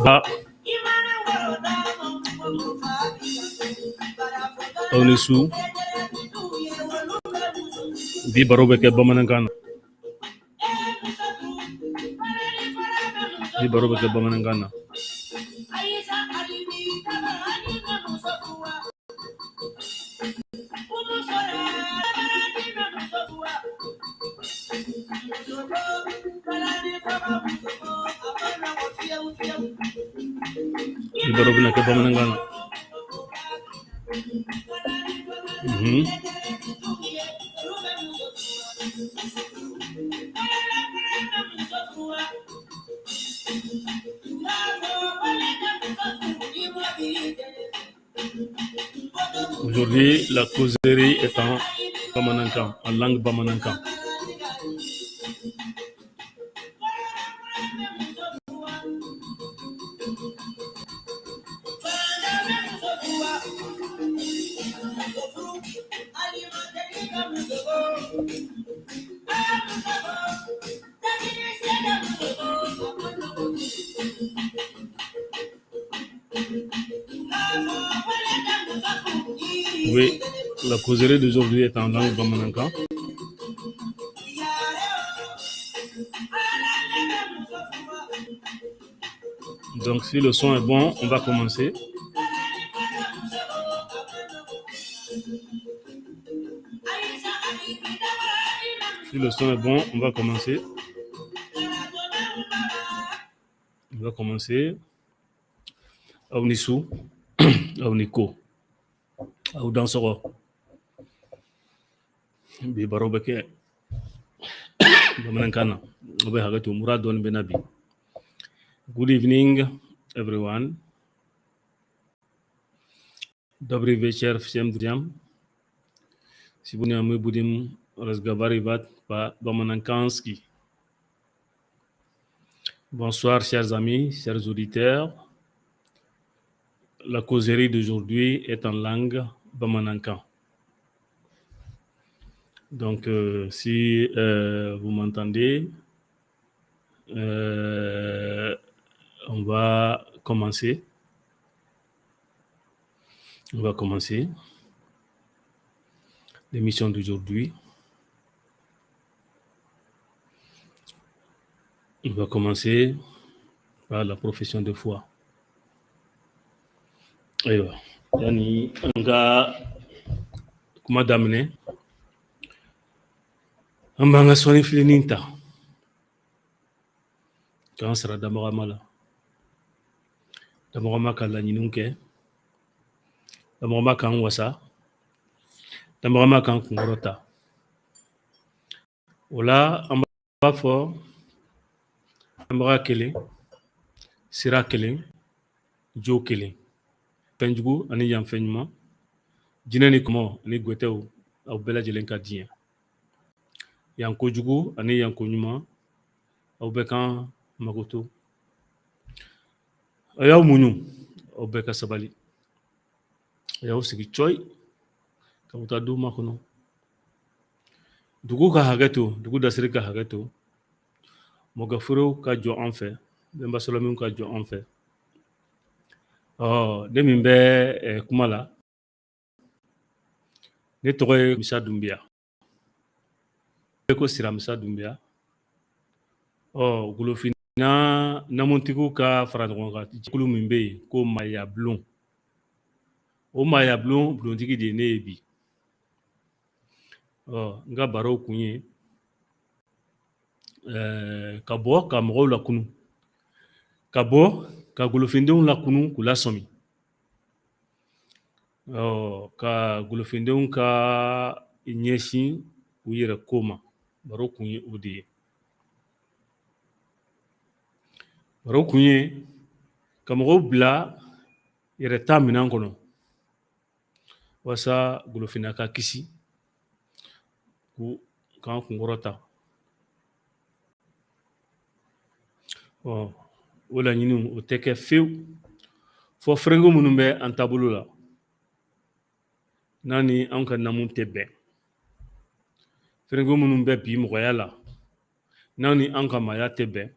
Ah. Onisu. Bi baro bɛ kɛ bamanankan na. Bi baro bɛ kɛ bamanankan na. Bi baro bɛ kɛ bamanankan na. Aujourd'hui, la causerie est en bamanankan, en langue bamanankan. Oui, la causerie d'aujourd'hui est en langue bamanankan. Donc, si le son est bon, on va commencer. Si le son est bon, on va commencer. On va commencer. Aunisu, Auniko, Audansoro, Bibaro Beke, Bamanankana, Obehagato Muradon Benabi. Good evening, everyone. Dobry wieczór всем друзьям. Сегодня мы будем разговаривать по-бамананкански. Bonsoir, chers amis, chers auditeurs. La causerie d'aujourd'hui est en langue bamanankan. Donc, si vous m'entendez, on va commencer. On va commencer l'émission d'aujourd'hui. On va commencer par la profession de foi. Ayiwa, yani an ka kuma daminɛ an b'an ka sɔnni filinin ta k'an sara damagama la. Damagama ka laɲiniw kɛ, damagama k'an wasa, damagama k'an kunkɔrɔ ta. O la an b'a fɔ anbaga kelen, sira kelen, jo kelen. Fɛnjugu ani yanfɛn ɲuman, jinɛ ni kɔmɔ ani gwɛtɛw, aw bɛɛ lajɛlen ka diɲɛ. Yanko jugu ani yanko ɲuman, aw bɛɛ kan mago to. A y'aw muɲu, aw bɛɛ ka sabali. A y'aw sigi coy k'aw taa du makɔnɔ. Dugu ka hakɛ to, dugu dasiri ka hakɛ to, mɔgɔforow ka jɔ an fɛ, bɛnbasɔlɔmiw ka jɔ an fɛ. Ne min bɛ kuma la, ne tɔgɔ ye Misa Dunbiya. Ne ko Sira Misa Dunbiya. Golofina namuntigiw ka fara ɲɔgɔn kan jɛkulu min bɛ yen ko Maya Bulon. O Maya Bulon bulontigi de ye ne ye bi. N ka barow kun ye ka bɔ ka mɔgɔw lakunu, ka bɔ ka golofindenw lakunu k'u lasɔmi, ka golofindenw ka ɲɛsin u yɛrɛ ko ma. Baro kun ye o de ye. Baro kun ye ka mɔgɔw bila yɛrɛ ta minan kɔnɔ walasa golofinna ka kisi k'an kunkɔrɔ ta. O laɲiniw o tɛ kɛ fewu fɔ fɛrɛngu minnu bɛ an taabolo la n'a ni an ka namu tɛ bɛn. Fɛrɛngu minnu bɛ bi mɔgɔya la n'a ni an ka maaya tɛ bɛn.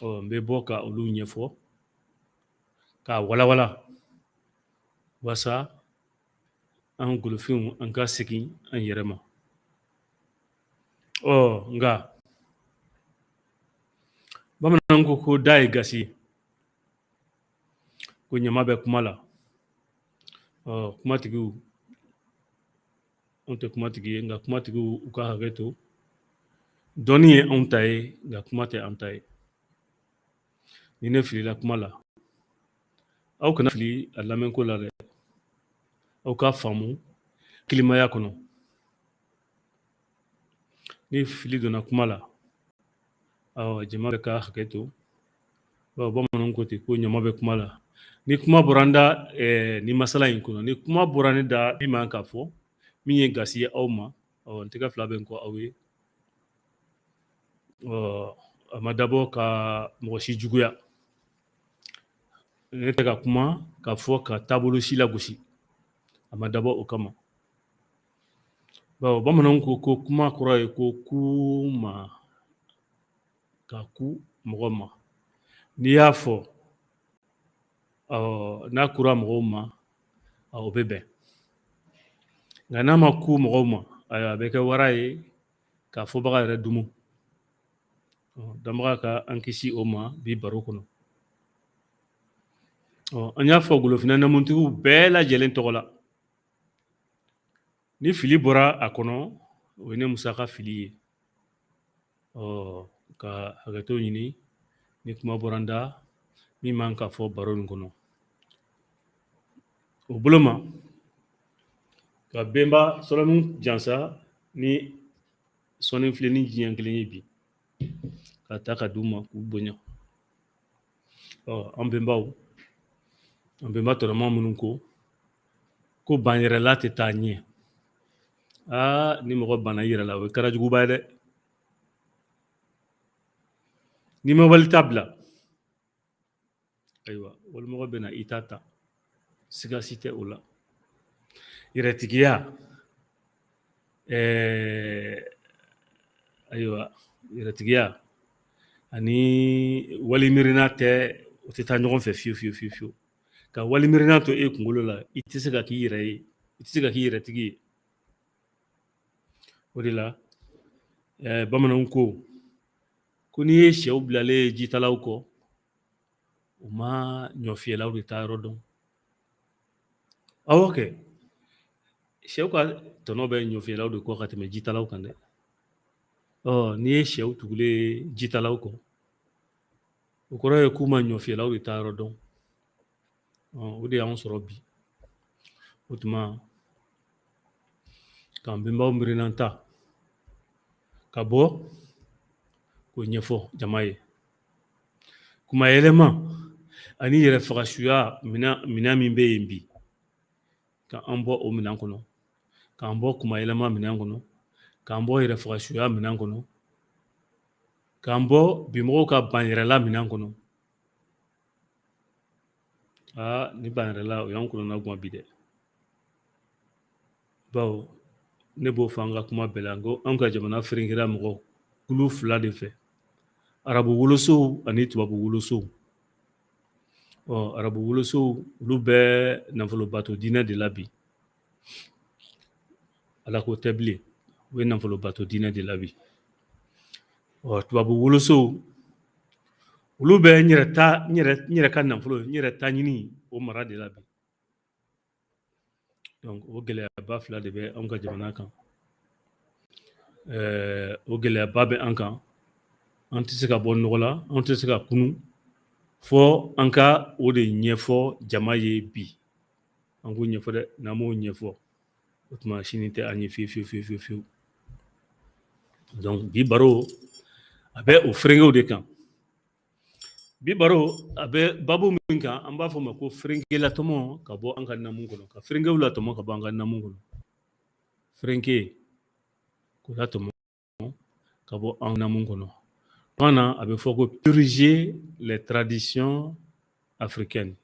n bɛ bɔ ka olu ɲɛfɔ k'a walawala walasa an golofinw an ka segin an yɛrɛ ma. Nka bamananw ko da ye gasi ye, ko ɲama bɛ kuma la. Kumatigiw, anw tɛ kumatigi ye, nka kumatigiw u ka hakɛ to. Dɔnni ye anw ta ye, nka kuma tɛ an ta ye. Ni ne filila kuma la, aw kana fili a lamɛnko la dɛ. Aw ka faamu kilimaya kɔnɔ. Ni fili donna kuma la, jama bɛ ka hakɛ to. Bamananw ko ten ko ɲama bɛ kuma la. Ni kuma bɔra n da ni masala in kɔnɔ, ni kuma bɔra ne da min man ka fɔ, min ye gasi ye aw ma, n tɛgɛ fila bɛ n kɔ aw ye. A ma dabɔ ka mɔgɔ si juguya. Ne tɛ ka kuma ka fɔ ka taabolo si lagosi. A ma dabɔ o kama. Bamananw ko kuma kɔrɔ ye ko ku ma ka ku mɔgɔ ma. N'i y'a fɔ, n'a kura mɔgɔw ma, o bɛ bɛn. Nka n'a ma ku mɔgɔw ma, a bɛ kɛ wara ye k'a fɔbaga yɛrɛ dumu. Dɔnbaga ka an kisi o ma bi baro kɔnɔ. An y'a fɔ Golofinna namutigiw bɛɛ lajɛlen tɔgɔ la. Ni fili bɔra a kɔnɔ, o ye ne Musa ka fili ye. Ka hakɛto ɲini ni kuma bɔra n da min man ka fɔ baro nin kɔnɔ. O bolo ma, ka Benba Solomu Jansa ni sɔnni filɛ ni diɲɛ kelen ye bi, ka ta ka d'u ma k'u bonya. An bɛnbaw, an bɛnba tɔrɔma minnu ko ban yɛrɛla tɛ taa ɲɛ. Ni mɔgɔ banna i yɛrɛ la, o ye karajuguba ye dɛ. N'i ma wali ta bila, ayiwa, walimɔgɔ bɛ na i ta ta. Siga si tɛ o la. Yɛrɛtigiya, ayiwa, yɛrɛtigiya ani walimirina tɛ, o tɛ taa ɲɔgɔn fɛ fiyewu fiyewu fiyewu. Ka walimirina to e kunkolo la, i tɛ se ka k'i yɛrɛ ye, i tɛ se ka k'i yɛrɛtigi ye. O de la, bamananw ko n'i ye sɛw bilalen jitalaw kɔ, u ma ɲɔfiyɛlaw de taa yɔrɔ dɔn. Awɔ kɛ, sɛw ka tɔnɔ bɛ ɲɔfiyɛlaw de kɔ ka tɛmɛ jitalaw kan dɛ. N'i ye sɛw tugulen jitalaw kɔ, o kɔrɔ ye k'u ma ɲɔfiyɛlaw de taa yɔrɔ dɔn. O de y'anw sɔrɔ bi. O tuma, k'an bɛnbaw miirina ta ka bɔ k'o ɲɛfɔ jama ye. Kuma yɛlɛma ani yɛrɛ fagasuya minɛn min bɛ yen bi, k'an bɔ o minɛn kɔnɔ, k'an bɔ kuma yɛlɛma minɛn kɔnɔ, k'an bɔ yɛrɛ fagasuya minɛn kɔnɔ, k'an bɔ bimɔgɔw ka ban yɛrɛla minɛn kɔnɔ. Ni ban yɛrɛla, o y'an kɔnɔna guwan bi dɛ. Bawo ne b'o fɔ an ka kuma bɛɛ la, n ko anw ka jamana ferenkera mɔgɔ kulu fila de fɛ. Arabu wolosow ani tubabu wolosow. Arabu wolosow, olu bɛ nafolobato diinɛ de la bi. Ala ko tɛ bilen, u bɛ nafolobato diinɛ de la bi. Tubabu wolosow, olu bɛ n yɛrɛ ka nafolo, n yɛrɛ ta ɲini o mara de la bi. Donc o gɛlɛyaba fila de bɛ anw ka jamana kan. O gɛlɛyaba bɛ an kan. An tɛ se ka bɔ nɔgɔ la, an tɛ se ka kunu fɔ an ka o de ɲɛfɔ jama ye bi. An k'o ɲɛfɔ dɛ, n'an m'o ɲɛfɔ, o tuma sini tɛ an ye fiyewu fiyewu fiyewu. Donc bi baro, a bɛ o ferengew de kan. Bi baro, a bɛ babu min kan, an b'a fɔ o ma ko ferenke latɔmɔ ka bɔ an ka namu kɔnɔ, ka ferenkew latɔmɔ ka bɔ an ka namu kɔnɔ. Ferenke, k'o latɔmɔ ka bɔ an namu kɔnɔ. Bamanan, a bɛ fɔ ko purger les traditions africaines.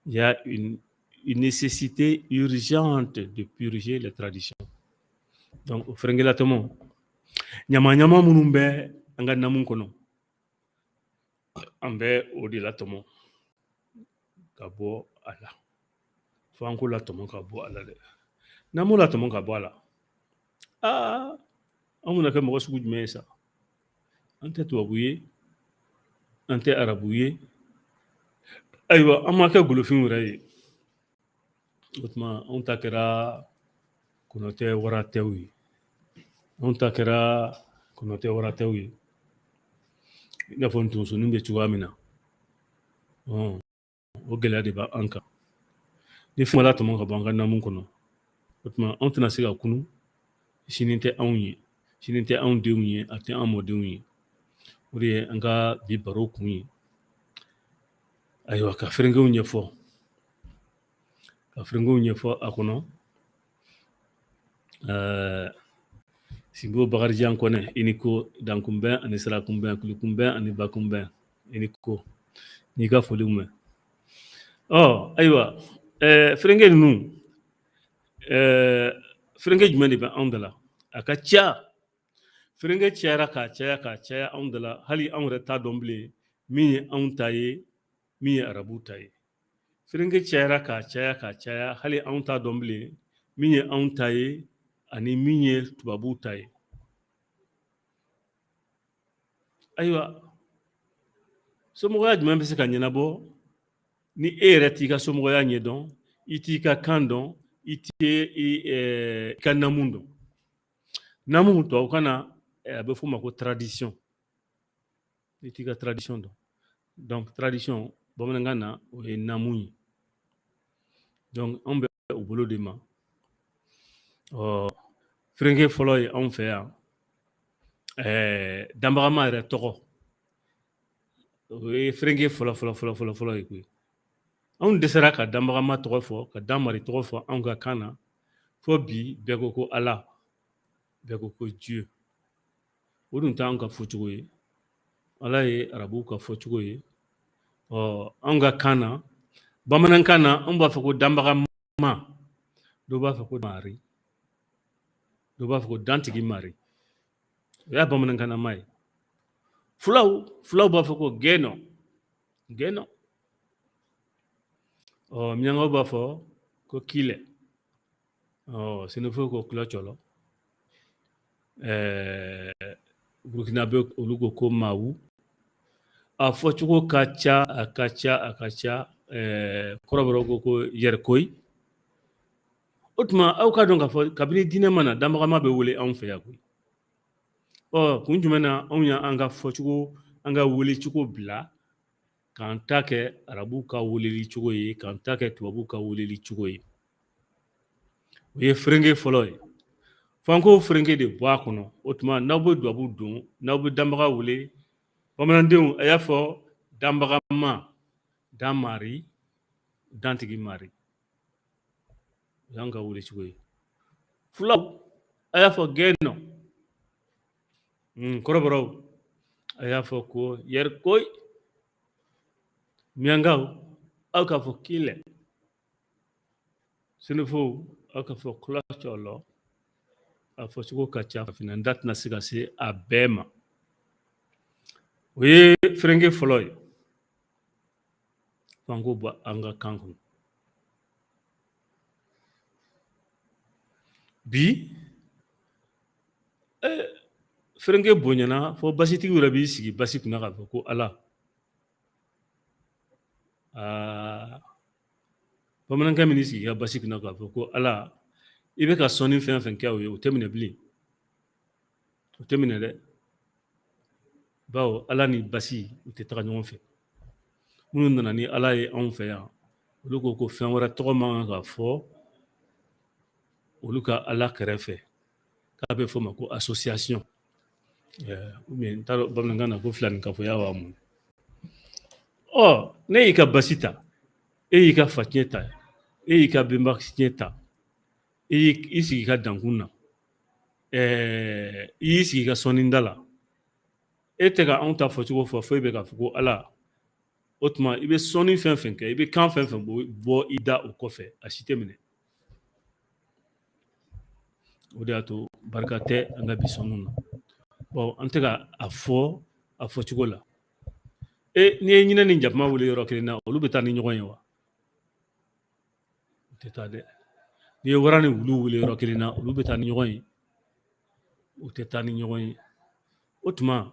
Il y a une nécessité urgente de purger les traditions. Donc, o ferenke latɔmɔ, ɲama minnu bɛ an ka namu kɔnɔ, an bɛ o de latɔmɔ ka bɔ a la fo an ko latɔmɔ ka bɔ a la dɛ n'an m'o latɔmɔ ka bɔ a la an bɛna kɛ mɔgɔ sugu jumɛn ye sa an tɛ tubabu ye an tɛ arabu ye ayiwa an ma kɛ golofin wɛrɛ ye o tuma anw ta kɛra kɔnɔtɛ waratɛw ye anw ta kɛra kɔnɔtɛ waratɛw ye i n'a fɔ ntonsonnin bɛ cogoya min na o gɛlɛya de b'an kan ni fɛn la tɔmɔ ka bɔ an ka naamu kɔnɔ o tuma anw tɛna se ka kunu sini tɛ anw ye sini tɛ anw denw ye a tɛ an mɔdenw ye o de ye an ka bi baro kun ye ayiwa ka ferenkew ɲɛfɔ a kɔnɔ Sinbo Bakarijan Kɔnɛ i ni ko dankunbɛn ani sirakunbɛn kulikunbɛn ani bakunbɛn i ni ko n'i ka foliw mɛn ayiwa ferenke ninnu ferenke jumɛn de bɛ anw da la a ka ca ferenke cayara k'a caya anw da la hali anw yɛrɛ t'a dɔn bilen min ye anw ta ye min ye arabu ta ye ferenke cayara k'a caya hali anw t'a dɔn bilen min ye anw ta ye ani min ye tubabuw ta ye ayiwa somɔgɔya jumɛn bɛ se ka ɲɛnabɔ ni e yɛrɛ t'i ka somɔgɔya ɲɛdɔn i t'i ka kan dɔn i t'i ka namu dɔn namu tubabukan na a bɛ f'o ma ko tradition i t'i ka tradition dɔn donc tradition bamanankan na o ye namu ye donc anw bɛ u bolo de ma ferenke fɔlɔ ye anw fɛ yan danbagama yɛrɛ tɔgɔ o ye ferenke fɔlɔ ye koyi anw dɛsɛra ka danbagama tɔgɔ fɔ ka danmari tɔgɔ fɔ anw ka kan na fo bi bɛɛ ko ko ala bɛɛ ko ko dieu o dun t'anw ka fɔcogo ye ala ye arabuw ka fɔcogo ye anw ka kan na bamanankan na anw b'a fɔ ko danbagama dɔw b'a fɔ ko mari dɔw b'a fɔ ko dantigi mari o y'a bamanankanama ye fulaw b'a fɔ ko gɛnɔ miyankaw b'a fɔ ko kilɛ sɛnɛfɔw ko kulɔcɔlɔ burukinabe olu ko mawu a fɔcogo ka ca kɔrɔbɔrɔw ko yɛrikoyi o tuma aw ka dɔn k'a fɔ kabini diinɛ ma na danbagama bɛ wele anw fɛ yan koyi kun jumɛn na anw y'an ka fɔcogo an ka welecogo bila k'an ta kɛ arabuw ka weleli cogo ye k'an ta kɛ tubabuw ka weleli cogo ye o ye ferenke fɔlɔ ye f'an k'o ferenke de bɔ a kɔnɔ o tuma n'aw bɛ tubabu don n'aw bɛ danbaga wele bamanandenw a y'a fɔ danbagama danmari dantigi mari o y'an ka welecogo ye fulaw a y'a fɔ gɛnɔ kɔrɔbɔrɔw a y'a fɔ ko yɛrikoyi miyankaw aw k'a fɔ kilɛ sɛnɛfɔw aw k'a fɔ kulɔcɔlɔ a fɔcogo ka ca n da tɛna se ka se a bɛɛ ma o ye ferenke fɔlɔ ye f'an k'o bɔ an ka kan kɔnɔ bi ferenke bonyana fo basitigi yɛrɛ b'i sigi basi kunna k'a fɔ ko ala bamanankɛ min sigi ka basi kunna k'a fɔ ko ala i bɛ ka sɔnni fɛn fɛn kɛ o ye o tɛ minɛ bilen o tɛ minɛ dɛ bawo ala ni basi u tɛ taga ɲɔgɔn fɛ minnu nana ni ala ye anw fɛ yan olu ko fɛn wɛrɛ tɔgɔ man kan ka fɔ olu ka ala kɛrɛfɛ k'a bɛ fɔ o ma ko association n t'a dɔn bamanankan na ko filanikafoya b'a mun ne y'i ka basi ta e y'i ka facɛn ta e y'i ka benbacɛn ta i sigi ka dankun na i y'i sigi ka sɔnninda la e tɛ ka anw ta fɔcogo fɔ fo e bɛ k'a fɔ ko ala o tuma i bɛ sɔnni fɛn fɛn kɛ i bɛ kan fɛn fɛn bɔ i da o kɔfɛ a si tɛ minɛ o de y'a to barika tɛ an ka bi sɔnniw na an tɛ ka a fɔ a fɔcogo la n'i ye ɲinɛ ni jakuma wele yɔrɔ kelen na olu bɛ taa ni ɲɔgɔn ye wa? U tɛ taa dɛ. N'i ye wara ni wulu wele yɔrɔ kelen na olu bɛ taa ni ɲɔgɔn ye? U tɛ taa ni ɲɔgɔn ye. O tuma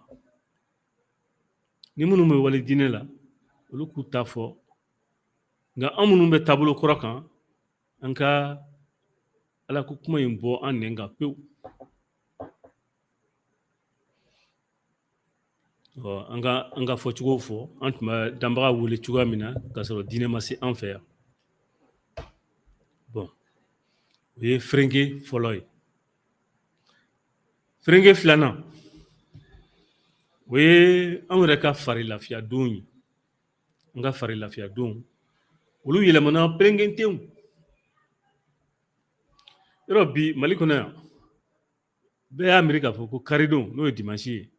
ni minnu bɛ wale diinɛ la olu k'u ta fɔ, nka an minnu bɛ taabolo kɔrɔ kan an ka ala ko kuma in bɔ an nɛn kan pewu. An ka fɔcogo fɔ an tun bɛ danbaga wele cogoya min na k'a sɔrɔ diinɛ ma se an fɛ yan. Bon, o ye ferenge fɔlɔ ye. Ferenge filanan o ye an yɛrɛ ka fari lafiya don ye. An ka fari lafiya don olu yɛlɛmana perengentew. Yɔrɔ bi Mali kɔnɔ yan bɛɛ y'a miiri k'a fɔ ko karidon n'o ye dimanche ye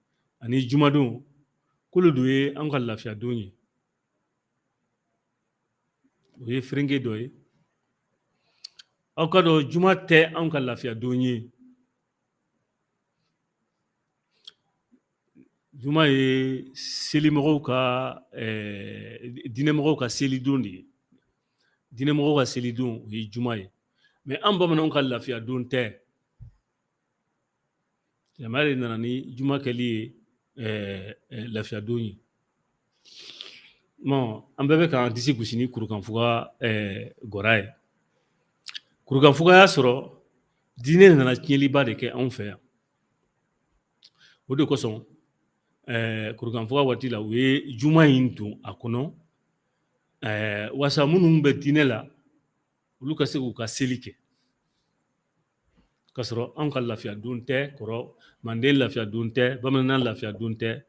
ani jumadon k'olu de ye an ka lafiya don ye. O ye ferenge dɔ ye. Aw ka dɔn juma tɛ an ka lafiya don ye. Juma ye selimɔgɔw ka diinɛmɔgɔw ka selidon de ye. Diinɛmɔgɔw ka selidon o ye juma ye. Mais an bamananw ka lafiya don tɛ. Silamɛya de nana ni juma kɛli ye lafiya don ye. Bon, an bɛɛ bɛ k'an disi gosi ni kurukanfuga gɔra ye. Kurukanfuga y'a sɔrɔ diinɛ nana tiɲɛliba de kɛ anw fɛ yan. O de kosɔn kurukanfuga waati la u ye juma in don a kɔnɔ walasa minnu bɛ diinɛ la olu ka se k'u ka seli kɛ. K'a sɔrɔ anw ka lafiya don tɛ kɔrɔ, Manden lafiya don tɛ, Bamanan lafiya don tɛ,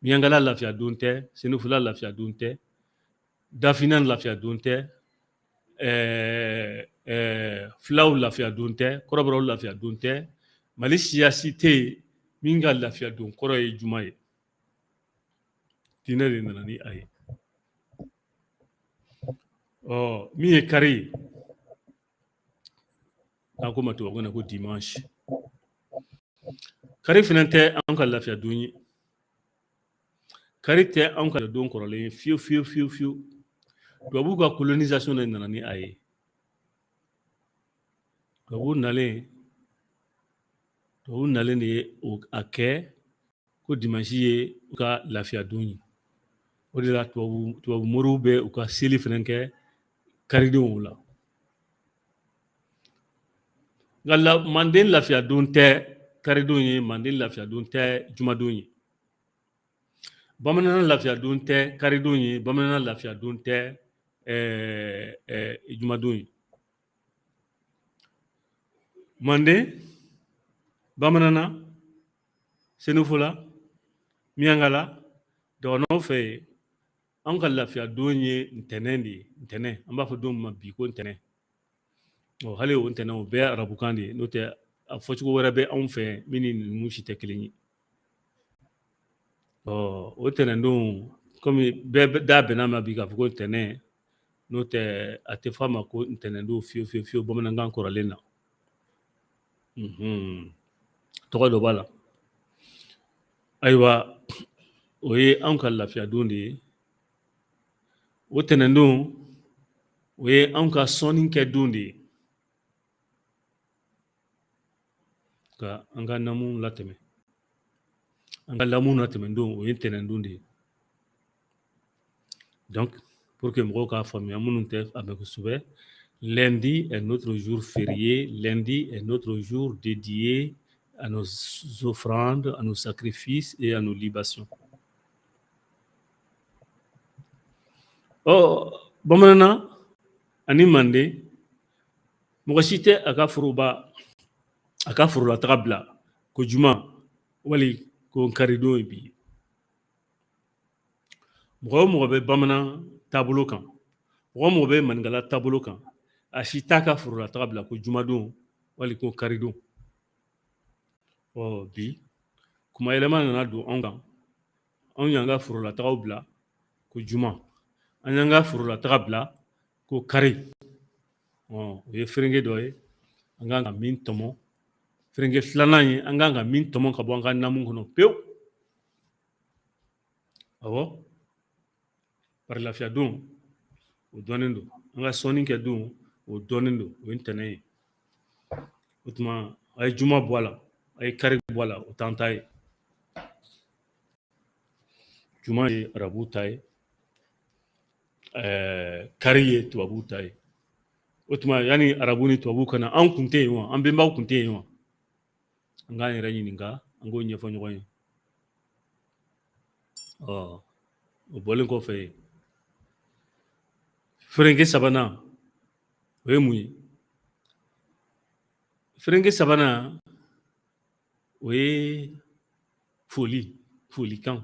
Miyankala lafiya don tɛ, Senufula lafiya don tɛ, Dafina lafiya don tɛ, Fulaw lafiya don tɛ, Kɔrɔbɔrɔw lafiya don tɛ. Mali siya si tɛ yen min ka lafiya don kɔrɔ ye juma ye. Diinɛ de nana ni a ye. Min ye kari ye k'an ko ma tubabukan na ko dimanche. Kari fana tɛ an ka lafiya don ye. Kari tɛ an ka don kɔrɔlen ye fiyewu fiyewu fiyewu fiyewu. Tubabuw ka colonisation de nana ni a ye. Tubabuw nalen de ye a kɛ ko dimanche ye u ka lafiya don ye. O de la tubabu moriw bɛ u ka seli fana kɛ karidenw la. Nka Manden lafiya don tɛ karidon ye, Manden lafiya don tɛ jumadon ye. Bamanan lafiya don tɛ karidon ye, Bamanan lafiya don tɛ jumadon ye. Manden, Bamanan, Senufula, Miyankala, dɔgɔnɔw fɛ yen an ka lafiya don ye ntɛnɛn de ye. Ntɛnɛn an b'a fɔ don min ma bi ko ntɛnɛn. Hali o ntɛnɛn o bɛɛ ye arabukan de ye n'o tɛ a fɔcogo wɛrɛ bɛ anw fɛ min ni ninnu si tɛ kelen ye. O ntɛnɛn don komi bɛɛ da bɛn'a ma bi k'a fɔ ko ntɛnɛn n'o tɛ a tɛ fɔ a ma ko ntɛnɛn don fiyewu fiyewu fiyewu bamanankan kɔrɔlen na. Tɔgɔ dɔ b'a la. Ayiwa o ye anw ka lafiya don de ye. O ntɛnɛn don o ye anw ka sɔnni kɛ don de ye. Ka an ka namu latɛmɛ. An ka lamu latɛmɛ don o ye ntɛnɛn don de ye. Donc pour que mɔgɔw k'a faamuya minnu tɛ a mɛn kosɛbɛ, lundi est notre jour férié, lundi est notre jour dédié à nos offrandes, à nos sacrifices et à nos libations. Bamanan ani Manden mɔgɔ si tɛ a ka forola taga bila ko juma wali ko karidon ye bi. Mɔgɔ o mɔgɔ bɛ Bamanan taabolo kan, mɔgɔ o mɔgɔ bɛ Maninkala taabolo kan, a si t'a ka forola taga bila ko jumadon wali ko karidon. Bi kuma yɛlɛma nana don anw kan. Anw y'an ka forola tagaw bila ko juma. An y'an ka forola taga bila ko kari. O ye ferenge dɔ ye. An kan ka min tɔmɔ. Ferenge filanan ye an kan ka min tɔmɔ ka bɔ an ka namu kɔnɔ pewu. Awɔ. par lafiya don o dɔnnen don an ka sɔnni kɛ don o dɔnnen don o ye ntɛnɛn ye o tuma a ye juma bɔ a la a ye kari bɔ a la o t'an ta ye juma ye arabu ta ye kari ye tubabu ta ye o tuma yanni arabu ni tubabu kana an kun tɛ yen wa an bɛnbaw kun tɛ yen wa an k'an yɛrɛ ɲininka an k'o ɲɛfɔ ɲɔgɔn ye o bɔlen kɔfɛ yen ferenke sabanan o ye mun ye ferenke sabanan o ye folikan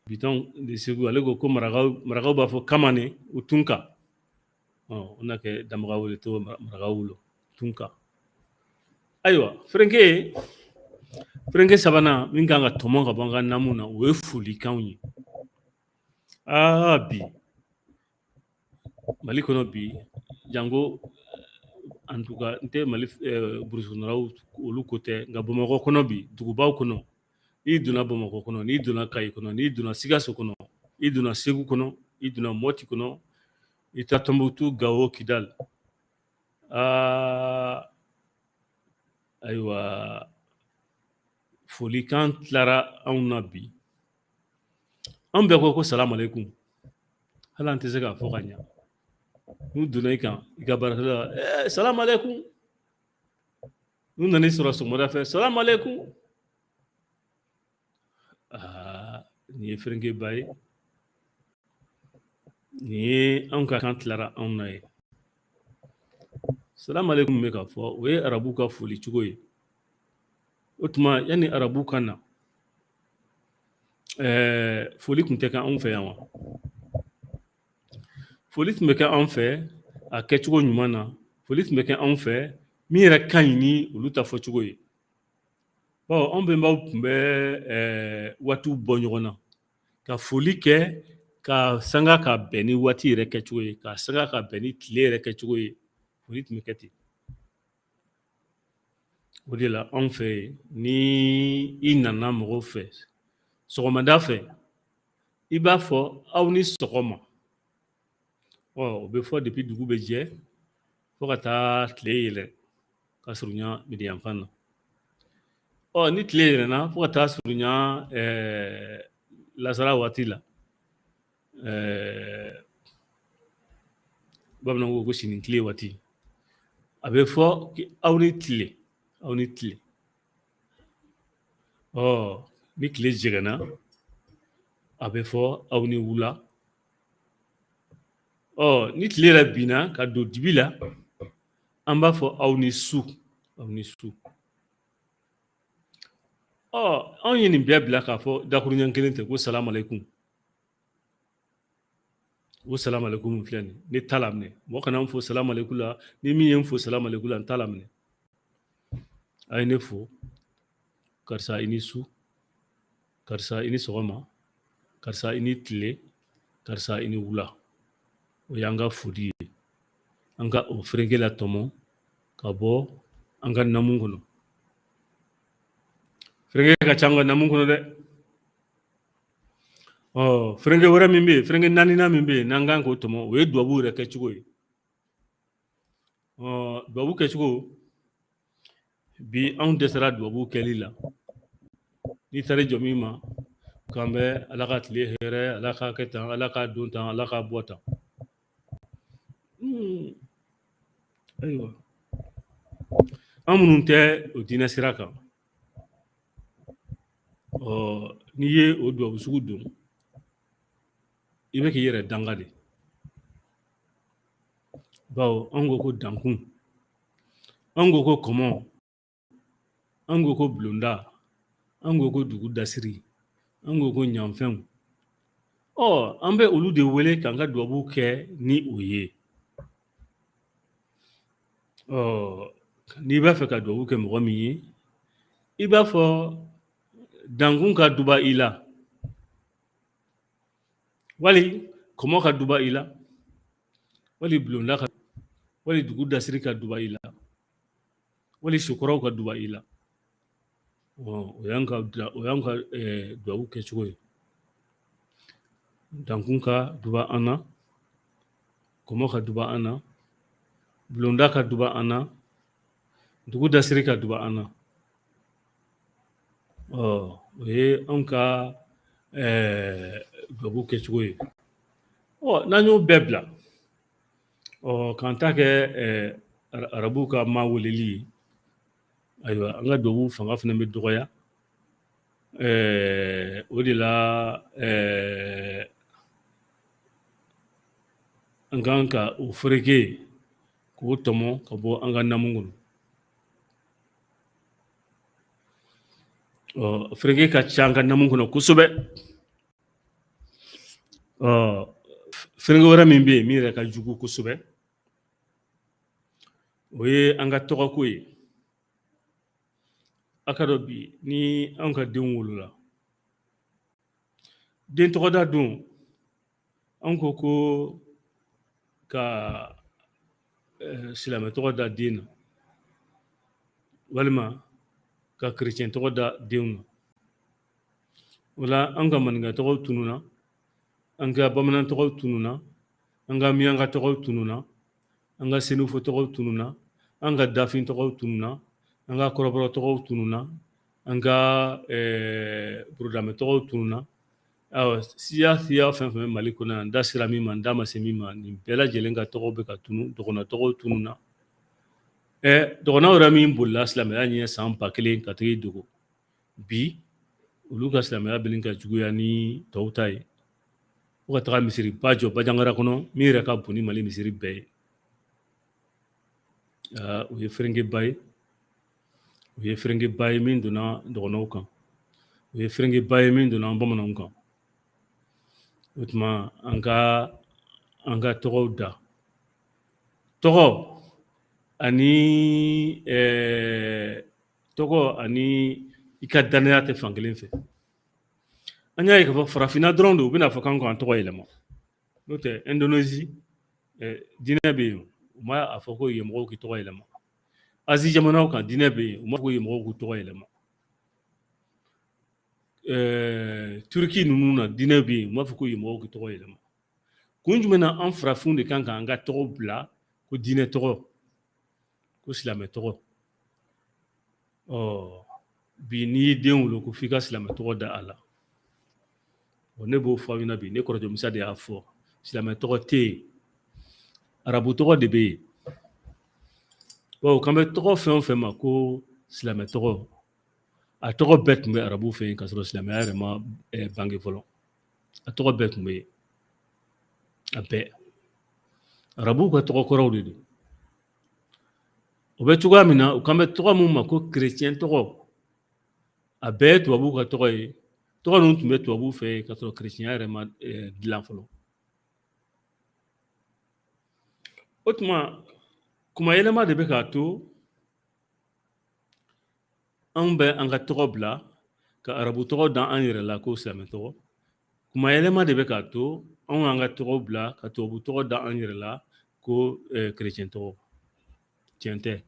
bitɔn de segu ale ko marakaw b'a fɔ kamane o tunka o na kɛ damaga wele to marakaw wolo tunka ayiwa ferenke sabanan min kan ka tɔmɔ ka bɔ an ka namu na o ye folikanw ye bi mali kɔnɔ bi jango en tout cas n tɛ mali burusukɔnɔlaw olu ko tɛ nka bamakɔ kɔnɔ bi dugubaw kɔnɔ n'i donna bamakɔ kɔnɔ n'i donna kayi kɔnɔ n'i donna sikaso kɔnɔ i donna segu kɔnɔ i donna mɔti kɔnɔ i ta tɔnbukutu gawo kidali ayiwa folikan tilara anw na bi an bɛɛ ko salamalekun hali an tɛ se k'a fɔ ka ɲa n'u donna i kan i ka baarakɛla la salamalekun n'u nana i sɔrɔ sɔgɔmada fɛ salamalekun nin ye ferenkeba ye nin ye anw ka kan tilara anw na ye salamalekun bɛ ka fɔ o ye arabu ka foli cogo ye o tuma yanni arabu ka na foli tun tɛ kɛ anw fɛ yan wa foli tun bɛ kɛ anw fɛ a kɛcogo ɲuman na foli tun bɛ kɛ anw fɛ min yɛrɛ ka ɲi ni olu ta fɔcogo ye anw bɛnbaw tun bɛ waatiw bɔ ɲɔgɔn na ka foli kɛ ka sanga ka bɛn ni waati yɛrɛ kɛcogo ye ka sanga ka bɛn ni tile yɛrɛ kɛcogo ye foli tun bɛ kɛ ten o de la anw fɛ yen ni i nana mɔgɔw fɛ sɔgɔmada fɛ i b'a fɔ aw ni sɔgɔma o bɛ fɔ depuis dugu bɛ jɛ fo ka taa tile yɛlɛ ka surunya midiyanfan na ni tile yɛlɛna fo ka taa surunya lasara waati la bamananw ko ko sini tile waati a bɛ fɔ aw ni tile ni tile jɛgɛnna a bɛ fɔ aw ni wula ni tile yɛrɛ binna ka don dibi la an b'a fɔ aw ni su anw ye nin bɛɛ bila k'a fɔ dakuruɲɛ kelen tɛ ko salamalekun o salamalekun filɛ nin ne t'a laminɛ mɔgɔ kana n fo salamalekun la ni min ye n fo salamalekun la n t'a laminɛ a ye ne fo karisa i ni su karisa i ni sɔgɔma karisa i ni tile karisa i ni wula o y'an ka foli ye an ka o ferenke la tɔmɔ ka bɔ an ka namu kɔnɔ ferenke ka ca an ka namu kɔnɔ dɛ ferenke wɛrɛ min bɛ yen ferenke naaninan min bɛ yen n'an kan k'o tɔmɔ o ye dubabu yɛrɛ kɛcogo ye dubabu kɛcogo bi anw dɛsɛra dubabu kɛli la n'i taara jɔ min ma k'an bɛ ala ka tile hɛrɛ ala ka kɛ tan ala ka don tan ala ka bɔ tan ayiwa an minnu tɛ o diinɛ sira kan n'i ye o dubabu sugu don i bɛ k'i yɛrɛ danga de bawo an ko ko dankun an ko ko kɔmɔ an ko ko bulonda an ko ko dugu dasiri an ko ko ɲanfɛnw an bɛ olu de wele k'an ka dubabu kɛ ni o ye n'i b'a fɛ ka dubabu kɛ mɔgɔ min ye i b'a fɔ dankun ka duba i la wali kɔmɔ ka duba i la wali bulonda ka wali dugu dasiri ka duba i la wali sokɔrɔw ka duba i la o y'an ka duwawu kɛcogo ye. Dankun ka duba an na, kɔmɔ ka duba an na, bulonda ka duba an na, dugu dasiri ka duba an na. O ye anw ka duwawu kɛcogo ye. N'an y'o bɛɛ bila, k'an ta kɛ arabuw ka maa weleli ye, ayiwa an ka duwawu fanga fana bɛ dɔgɔya. O de la an kan ka o fereke k'o tɔmɔ ka bɔ an ka namu kɔnɔ. Fereke ka ca an ka namu kɔnɔ kosɛbɛ. Fereke wɛrɛ min bɛ yen min yɛrɛ ka jugu kosɛbɛ, o ye an ka tɔgɔko ye. A ka dɔn bi ni anw ka denw wolola, den tɔgɔda don an ko ka silamɛ tɔgɔ da den na, walima ka kerecɛn tɔgɔ da denw na. O la an ka maninka tɔgɔw tununa, an ka bamanan tɔgɔw tununa, an ka miyanka tɔgɔw tununa, an ka senufo tɔgɔw tununa, an ka dafin tɔgɔw tununa, an ka kɔrɔbɔrɔ tɔgɔw tununa, an ka burodamɛ tɔgɔw tununa. Siya fɛn fɛn bɛ Mali kɔnɔ yan, n da sera min ma, n da ma se min ma, nin bɛɛ lajɛlen ka tɔgɔw bɛ ka tunu, dɔgɔnɔ tɔgɔw tununa. Dɔgɔnɔ yɛrɛ min bolila silamɛya ɲɛ san 1000 ka t'i dogo bi, olu ka silamɛya bɛ ka juguya ni tɔw ta ye. Fo ka taga misiriba jɔ Bajangara kɔnɔ min yɛrɛ ka bon ni Mali misiri bɛɛ ye. O ye ferenkeba ye. O ye ferenkeba ye min donna dɔgɔnɔw kan. O ye ferenkeba ye min donna bamananw kan. O tuma an ka tɔgɔw da. Tɔgɔ ani i ka danaya tɛ fan kelen fɛ. An y'a ye k'a fɔ farafinna dɔrɔn de u bɛna fɔ k'an k'an tɔgɔ yɛlɛma. N'o tɛ Indonésie diinɛ bɛ yen, u ma a fɔ ko yen mɔgɔw k'i tɔgɔ yɛlɛma. Asie jamanaw kan diinɛ bɛ yen, u ma fɔ ko yen mɔgɔw k'u tɔgɔ yɛlɛma. Turki ninnu na diinɛ bɛ yen, u ma fɔ ko yen mɔgɔw k'u tɔgɔ yɛlɛma. Kun jumɛn na an farafinw de kan k'an ka tɔgɔ bila ko diinɛ tɔgɔ, ko silamɛ tɔgɔ. Bi n'i y'i den wolo ko f'i ka silamɛ tɔgɔ da a la. Ne b'o fɔ aw ɲɛna bi, ne kɔrɔjɔmusa de y'a fɔ. Silamɛ tɔgɔ tɛ yen, arabu tɔgɔ de bɛ yen. K'an bɛ tɔgɔ fɛn o fɛn ma ko silamɛ tɔgɔ, a tɔgɔ bɛɛ tun bɛ arabu fɛ yen k'a sɔrɔ silamɛya yɛrɛ ma bange fɔlɔ. A tɔgɔ bɛɛ tun bɛ yen, a bɛɛ. Arabuw ka tɔgɔ kɔrɔw de don. O bɛ cogoya min na, u kan bɛ tɔgɔ min ma ko kerecɛn tɔgɔ, a bɛɛ ye tubabuw ka tɔgɔ ye. Tɔgɔ ninnu tun bɛ tubabuw fɛ yen k'a sɔrɔ kerecɛnya yɛrɛ ma dilan fɔlɔ. O tuma kuma yɛlɛma de bɛ k'a to anw bɛ an ka tɔgɔ bila ka arabu tɔgɔ da an yɛrɛ la ko silamɛ tɔgɔ. Kuma yɛlɛma de bɛ k'a to anw y'an ka tɔgɔ bila ka tubabu tɔgɔ da an yɛrɛ la ko kerecɛn tɔgɔ. Tiɲɛ tɛ.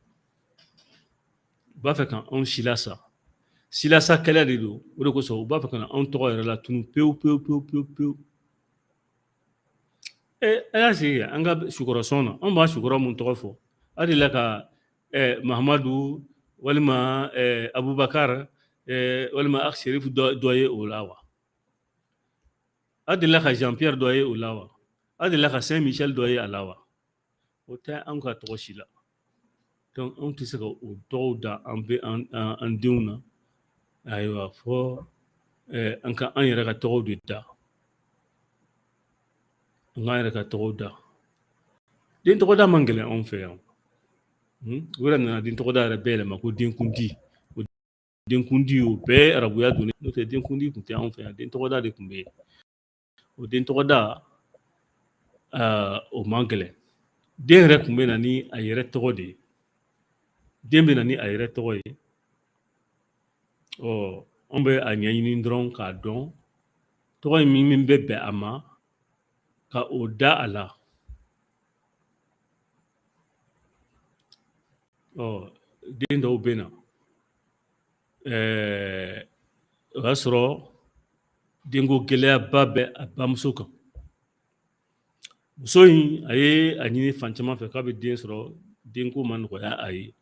U b'a fɛ k'anw silasa. Silasa kɛlɛ de don. O de kosɔn u b'a fɛ ka na anw tɔgɔ yɛrɛ la tunu pewu pewu pewu pewu pewu. A y'a sigi an ka sukɔrɔsɔn na, anw b'a sukɔrɔ mun tɔgɔ fɔ. A delila ka Mahamadu walima Abubakar walima Serifu dɔ ye o la wa? A delila ka Jean Pierre dɔ ye o la wa? A delila ka Saint Michel dɔ ye a la wa? O tɛ anw ka tɔgɔ si la. Donc anw tɛ se ka o tɔgɔw da an denw na. Ayiwa fɔ an ka an yɛrɛ ka tɔgɔw de da. An k'an yɛrɛ ka tɔgɔw da. Den tɔgɔda man gɛlɛn anw fɛ yan. U yɛrɛ nana den tɔgɔda yɛrɛ bɛɛ yɛlɛma ko denkundi. O denkundi o bɛɛ ye arabuya donnen. N'o tɛ denkundi tun tɛ anw fɛ yan, den tɔgɔda de tun bɛ yen. O den tɔgɔda o man gɛlɛn. Den yɛrɛ tun bɛ na ni a yɛrɛ tɔgɔ de ye. Den bɛ na ni a yɛrɛ tɔgɔ ye. Anw bɛ a ɲɛɲini dɔrɔn k'a dɔn tɔgɔ in min bɛ bɛn a ma ka o da a la. Den dɔw bɛ na o y'a sɔrɔ denko gɛlɛyaba bɛ a bamuso kan. Muso in a ye a ɲini fan caman fɛ k'a bɛ den sɔrɔ, denko ma nɔgɔya a ye.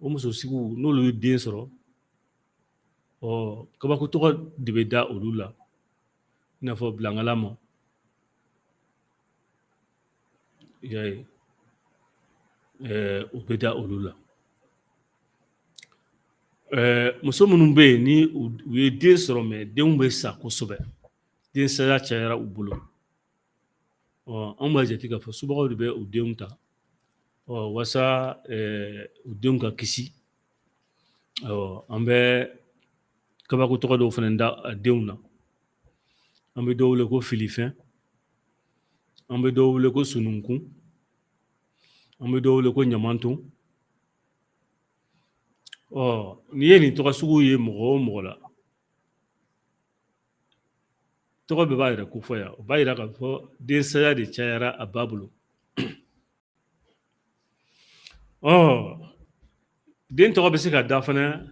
O muso sugu n'olu ye den sɔrɔ, kabako tɔgɔ de bɛ da olu la, i n'a fɔ bilangalama, i y'a ye, o bɛ da olu la. Muso minnu bɛ yen ni u ye den sɔrɔ mɛ denw bɛ sa kosɛbɛ, den saya cayara u bolo. Anw b'a jate k'a fɔ subagaw de bɛ u denw ta, walasa u denw ka kisi. An bɛ kabako tɔgɔ dɔw fana da a denw na. An bɛ dɔw wele ko filifɛn, an bɛ dɔw wele ko sununkun, an bɛ dɔw wele ko ɲamanton. N'i ye nin tɔgɔ sugu ye mɔgɔ o mɔgɔ la, tɔgɔ bɛɛ b'a yɛrɛ ko fɔ yan. O b'a yira k'a fɔ den saya de cayara a ba bolo. Den tɔgɔ bɛ se ka da fana,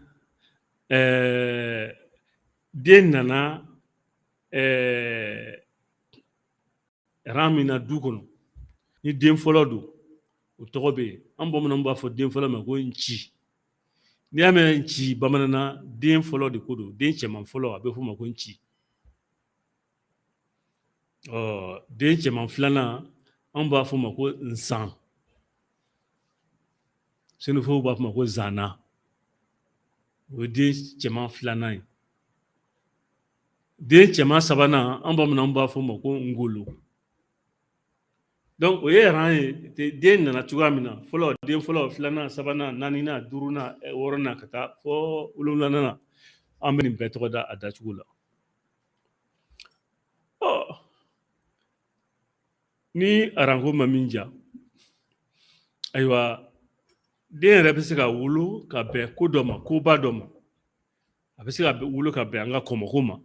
den nana ran min na du kɔnɔ, ni den fɔlɔ don, o tɔgɔ bɛ yen. An bamananw b'a fɔ den fɔlɔ ma ko nci. N'i y'a mɛn nci bamanankan na, den fɔlɔ de ko don, den cɛman fɔlɔ a bɛ f'o ma ko nci. Den cɛman filanan an b'a f'o ma ko nsan. Sɛnɛfɔw b'a f'o ma ko zana. O ye den cɛman filanan ye. Den cɛman sabanan an bamananw b'a f'o ma ko ngolo. Donc o ye ran ye, den nana cogoya min na, fɔlɔ den fɔlɔ, filanan, sabanan, naaninan, duurunan, wɔɔrɔnan ka taa fɔ wolonwulanan, an bɛ nin bɛɛ tɔgɔ da a dacogo la. Ni aranko ma min ja, ayiwa, den yɛrɛ bɛ se ka wolo ka bɛn ko dɔ ma, koba dɔ ma. A bɛ se ka wolo ka bɛn an ka kɔmɔko ma.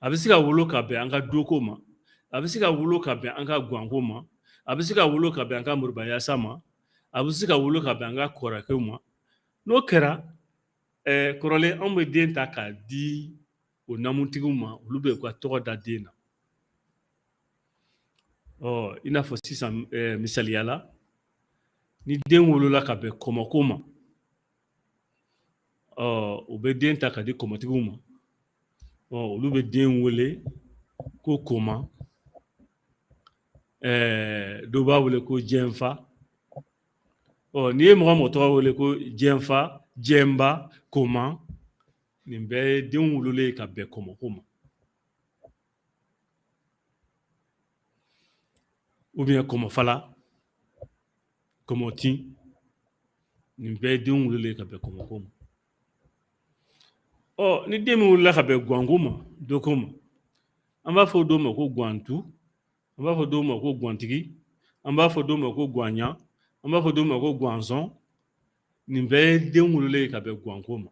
A bɛ se ka wolo ka bɛn an ka doko ma. A bɛ se ka wolo ka bɛn an ka guwanko ma. A bɛ se ka wolo ka bɛn an ka moribayasa ma. A bɛ se ka wolo ka bɛn an ka kɔrɔkɛw ma. N'o kɛra, kɔrɔlen anw bɛ den ta k'a di o namutigiw ma, olu bɛ u ka tɔgɔ da den na. I n'a fɔ sisan misaliyala, ni den wolola ka bɛn kɔmɔko ma, u bɛ den ta ka di kɔmɔtigiw ma. Olu bɛ den wele ko koma, dɔw b'a wele ko jɛnfa. N'i ye mɔgɔ mɔgɔ tɔgɔ wele ko jɛnfa, jɛnba, koma, nin bɛɛ ye den wololen ka bɛn kɔmɔko ma. Ou bien kɔmɔfala, kɔmɔtin, nin bɛɛ ye den wololen ka bɛn kɔmɔko ma. Ni den min wolola ka bɛn guwanko ma, doko ma, an b'a fɔ dɔw ma ko guwantu, an b'a fɔ dɔw ma ko guwantigi, an b'a fɔ dɔw ma ko guwanɲa, an b'a fɔ dɔw ma ko guwanzɔn. Nin bɛɛ ye den wololen ka bɛn guwanko ma.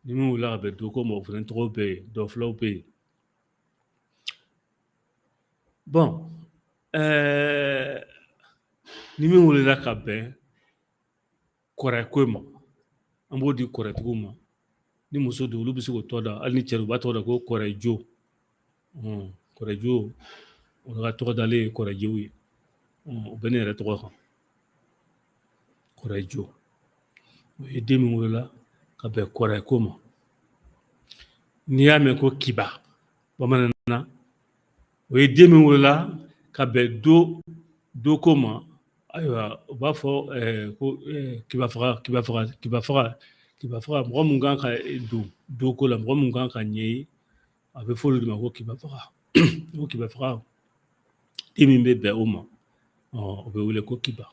Ni min wolola ka bɛn doko ma, o fana tɔgɔ bɛ yen, dɔfilaw bɛ yen. Bon, ni min wolola ka bɛn kɔrɔko ma, an b'o di kɔrɔtigiw ma. Ni muso don, olu bɛ se k'o tɔgɔ da, hali ni cɛ don, u b'a tɔgɔ da ko kɔrɛjo. Kɔrɛjo, olu ka tɔgɔ dalen ye kɔrɛjew ye. O bɛ ne yɛrɛ tɔgɔ kan. Kɔrɛjo. O ye den min wolola ka bɛn kɔrɛko ma. N'i y'a mɛn ko kiba, bamanankan na, o ye den min wolola ka bɛn doko ma. Ayiwa, u b'a fɔ ko kibafaga, mɔgɔ mun kan ka don doko la, mɔgɔ mun kan ka ɲɛ ye, a bɛ fɔ olu de ma ko kibafaga. O kibafaga, den min bɛ bɛn o ma, o bɛ wele ko kiba.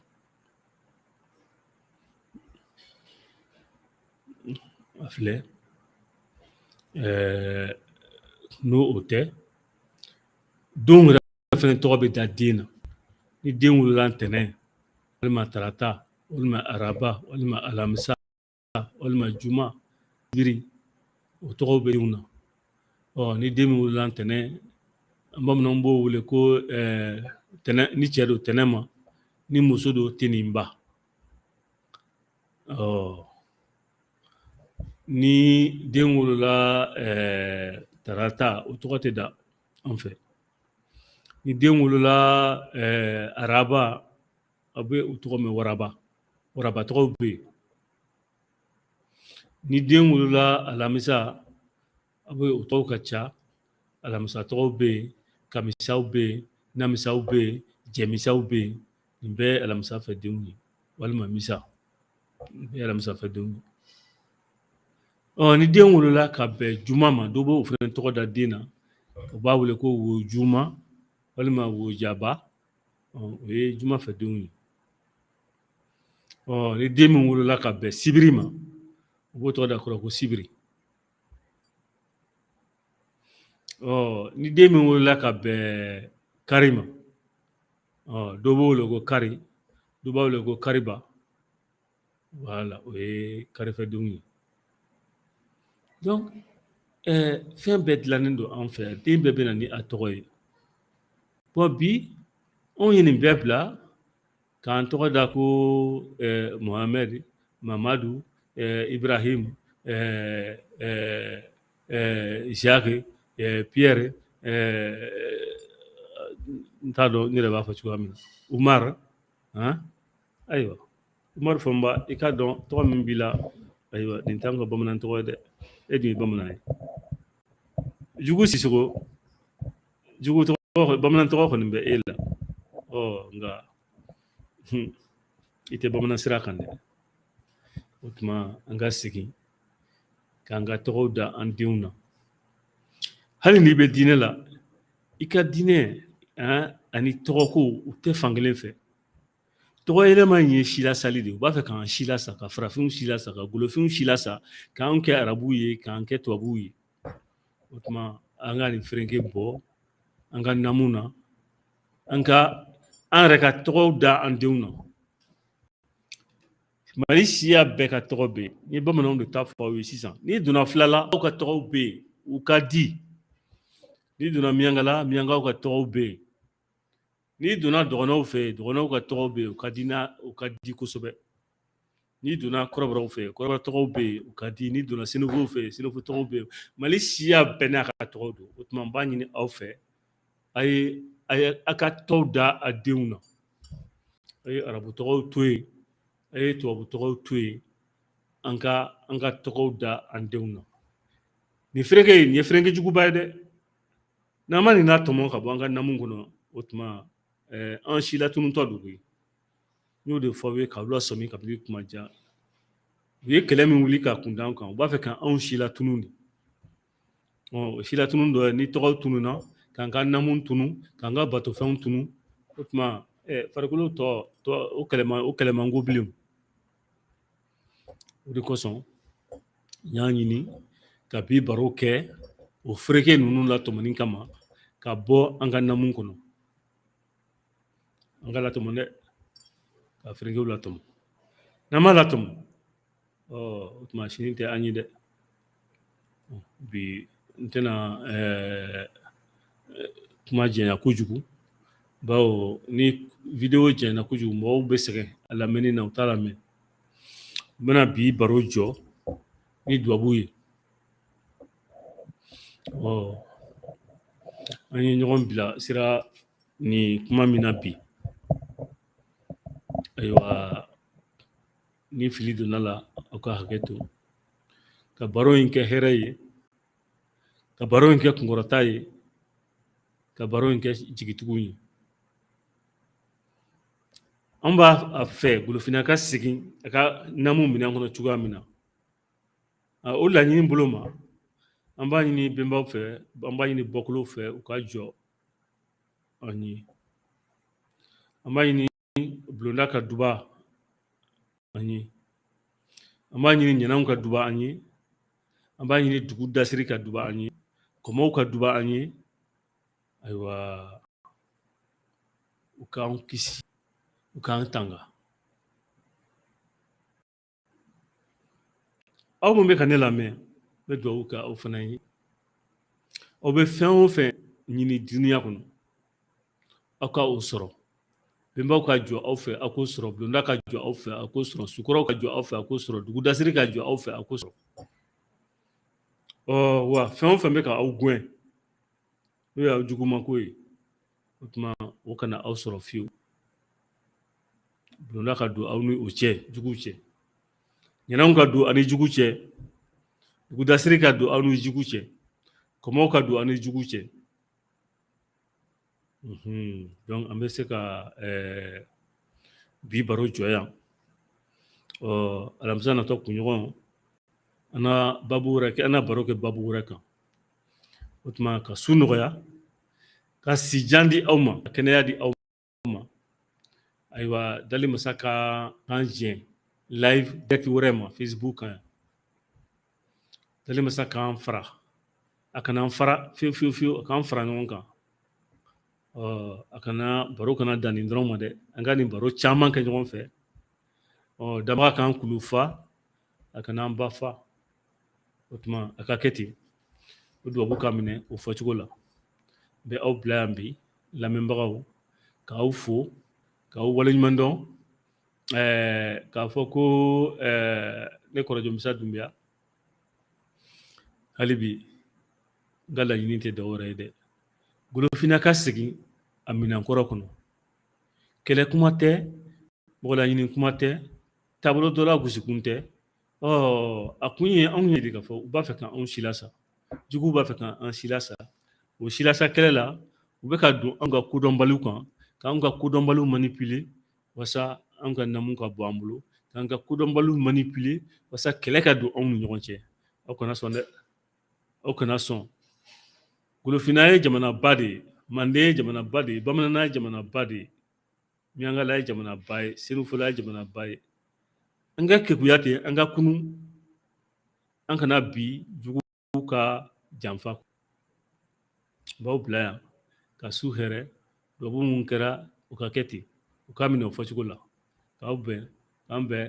A filɛ, n'o tɛ, don yɛrɛ fɛnɛ tɔgɔ bɛ da den na. Ni den wolola ntɛnɛn, walima tarata, walima araba, walima alamisa, walima juma, jiri, o tɔgɔw bɛ denw na. Ni den min wolola ntɛnɛn, bamananw b'o wele ko ni cɛ don tɛnɛ ma ni muso don teninba. Ni den wolola tarata o tɔgɔ tɛ da an fɛ. Ni den wolola araba a bɛ o tɔgɔ mɛn waraba. Waraba tɔgɔw bɛ yen. Ni den wolola alamisa a bɛ o tɔgɔ ka ca. Alamisa tɔgɔw bɛ yen, kamisaw bɛ yen, namisaw bɛ yen, jɛmisaw bɛ yen. Nin bɛɛ ye alamisa fɛ denw ye walima misa. Nin bɛɛ ye alamisa fɛ denw ye. Ni den wolola ka bɛn juma ma, dɔ b'o fana tɔgɔ da den na. U b'a wele ko wojuma walima wojaba. O ye juma fɛ denw ye. Ni den min wolola ka bɛn sibiri ma, u b'o tɔgɔ da kɔrɔ ko sibiri. Ni den min wolola ka bɛn kari ma, dɔ b'o wele ko kari, dɔ b'a wele ko kariba. Voilà, o ye karifɛdenw ye. Donc, fɛn bɛɛ dilannen don an fɛ yan. Den bɛɛ bɛ na ni a tɔgɔ ye. Bi anw ye nin bɛɛ bila k'an tɔgɔ da ko Mohamed, Mamadu, Ibrahim, Jacques, Pierre, n t'a dɔn n yɛrɛ b'a fɔ cogoya min na, Umar, ayiwa Umar Fɔnba, i k'a dɔn tɔgɔ min b'i la, ayiwa nin t'an ka bamanan tɔgɔ ye dɛ, e dun ye bamanan ye. Jugu Sisoko, Jugu tɔgɔ bamanan tɔgɔ kɔni bɛ e la, nka i tɛ bamanan sira kan dɛ. O tuma an ka segin k'an ka tɔgɔw da an denw na. Hali n'i bɛ diinɛ la, i ka diinɛ ani tɔgɔko u tɛ fankelen fɛ. Tɔgɔ yɛlɛma in ye silasali de ye. U b'a fɛ k'an silasa, ka farafinw silasa, ka golofinw silasa, k'an kɛ arabuw ye, k'an kɛ tubabuw ye. O tuma an ka nin fereke bɔ an ka namu na, an yɛrɛ ka tɔgɔw da an denw na. Mali siya bɛɛ ka tɔgɔ bɛ yen. Ni bamananw de t'a fɔ aw ye sisan. N'i donna filala, aw ka tɔgɔw bɛ yen, u ka di. N'i donna miyankala, miyankaw ka tɔgɔw bɛ yen. N'i donna dɔgɔnɔw fɛ, dɔgɔnɔw ka tɔgɔw bɛ yen, u ka di kosɛbɛ. N'i donna kɔrɔbɔrɔw fɛ, kɔrɔbɔrɔ tɔgɔw bɛ yen, u ka di. N'i donna senufuw fɛ, senufu tɔgɔw bɛ yen. Mali siya bɛɛ n'a ka tɔgɔw don. O tuma n b'a ɲini aw fɛ, a ka tɔgɔw da a denw na. A ye arabu tɔgɔw to yen, a ye tubabu tɔgɔw to yen, an ka tɔgɔw da an denw na. Nin fereke nin ye fereke juguba ye dɛ. N'an ma nin n'a tɔmɔ ka bɔ an ka namu kɔnɔ, o tuma an si latunutɔ don koyi. N y'o de fɔ aw ye k'aw lasɔmi kabini kuma jan. U ye kɛlɛ min wuli ka kun da an kan, u b'a fɛ k'anw si latunu de. O si latunu dɔ ye ni tɔgɔw tununa, k'an ka namu tunu, k'an ka batofɛnw tunu, o tuma farikolo tɔ o kɛlɛ man go bilen. O de kosɔn n y'a ɲini ka bi baro kɛ o fereke ninnu latɔmɔni kama ka bɔ an ka namu kɔnɔ. An ka latɔmɔ dɛ, ka ferekew latɔmɔ. N'an ma latɔmɔ, o tuma sini tɛ an ye dɛ. Bi n tɛna kuma jɛnya kojugu, bawo ni video jɛnya kojugu mɔgɔw bɛ sɛgɛn a lamɛnni na, u t'a lamɛn. N bɛna bi baro jɔ ni dubabu ye. An ye ɲɔgɔn bila sira ni kuma min na bi. Ayiwa, ni fili donna la, aw ka hakɛ to. Ka baro in kɛ hɛrɛ ye, ka baro in kɛ kunkɔrɔta ye, ka baro in kɛ jigitigiw ye. An b'a fɛ Golofina ka segin a ka namu minɛn kɔnɔ cogoya min na. O laɲini bolo ma, an b'a ɲini bɛnbaw fɛ, an b'a ɲini bɔkolow fɛ, u ka jɔ an ye. An b'a ɲini Bulonda ka duba an ye. An b'a ɲini Ɲɛnanw ka duba an ye. An b'a ɲini Dugu Dasiri ka duba an ye. Kɔmɔw ka duba an ye. Ayiwa, u k'an kisi, u k'an tanga. Aw mun bɛ ka ne lamɛn, n bɛ dugawu kɛ aw fana ye. Aw bɛ fɛn o fɛn ɲini duniya kɔnɔ aw ka o sɔrɔ bɛnbaw ka jɔ aw fɛ aw k'o sɔrɔ bulonda ka jɔ aw fɛ aw k'o sɔrɔ sukɔrɔw ka jɔ aw fɛ aw k'o sɔrɔ dugudasiri ka jɔ aw fɛ aw k'o sɔrɔ wa fɛn o fɛn bɛ ka aw gɛn n'o y'aw jugumako ye o tuma o kana aw sɔrɔ fiyewu bulonda ka don aw ni o cɛ juguw cɛ ɲɛnanw ka don ani jugu cɛ dugudasiri ka don aw ni jugu cɛ kɔmɔw ka don aw ni jugu cɛ donc an bɛ se ka bi baro jɔ yan alamisa natɔ kunɲɔgɔn an na baro kɛ babu wɛrɛ kan o tuma ka su nɔgɔya ka sijan di aw ma ka kɛnɛya di aw ma ayiwa dali masa ka kan jɛn live direct wɛrɛ ma facebook kan yan dali masa k'an fara a kana an fara fiyewu fiyewu a k'an fara ɲɔgɔn kan a kana baro kana dan nin dɔrɔn ma dɛ an ka nin baro caman kɛ ɲɔgɔn fɛ dabaga k'an kulu fa a kana an ba fa o tuma a ka kɛ ten o dubabu ka minɛ o fɔcogo la n bɛ aw bila yan bi lamɛnbagaw k'aw fo k'aw waleɲuman dɔn k'a fɔ ko ne kɔrɔjɔmisa dunbiya hali bi n ka laɲini tɛ dɔwɛrɛ ye dɛ golofina ka segin a minɛnkɔrɔ kɔnɔ kɛlɛ kuma tɛ mɔgɔ laɲini kuma tɛ taabolo dɔ la gosikun tɛ a kun ye anw ye de k'a fɔ u b'a fɛ k'anw si lasa juguw b'a fɛ k'an si lasa o si lasa kɛlɛ la u bɛ ka don anw ka kodɔnbaliw kan k'anw ka kodɔnbaliw manipuler walasa anw ka namu ka bɔ an bolo k'an ka kodɔnbaliw manipuler walasa kɛlɛ ka don anw ni ɲɔgɔn cɛ aw kana sɔn dɛ aw kana sɔn golofina ye jamanaba de ye manden ye jamanaba de ye bamanan ye jamanaba de ye miyankala ye jamanaba ye senufola ye jamanaba ye an ka kekuya ten an ka kunu an kana bi juguw ka janfa n b'aw bila yan ka su hɛrɛ dubabu mun kɛra o ka kɛ ten u k'a minɛ o fɔcogo la k'aw bɛn k'an bɛn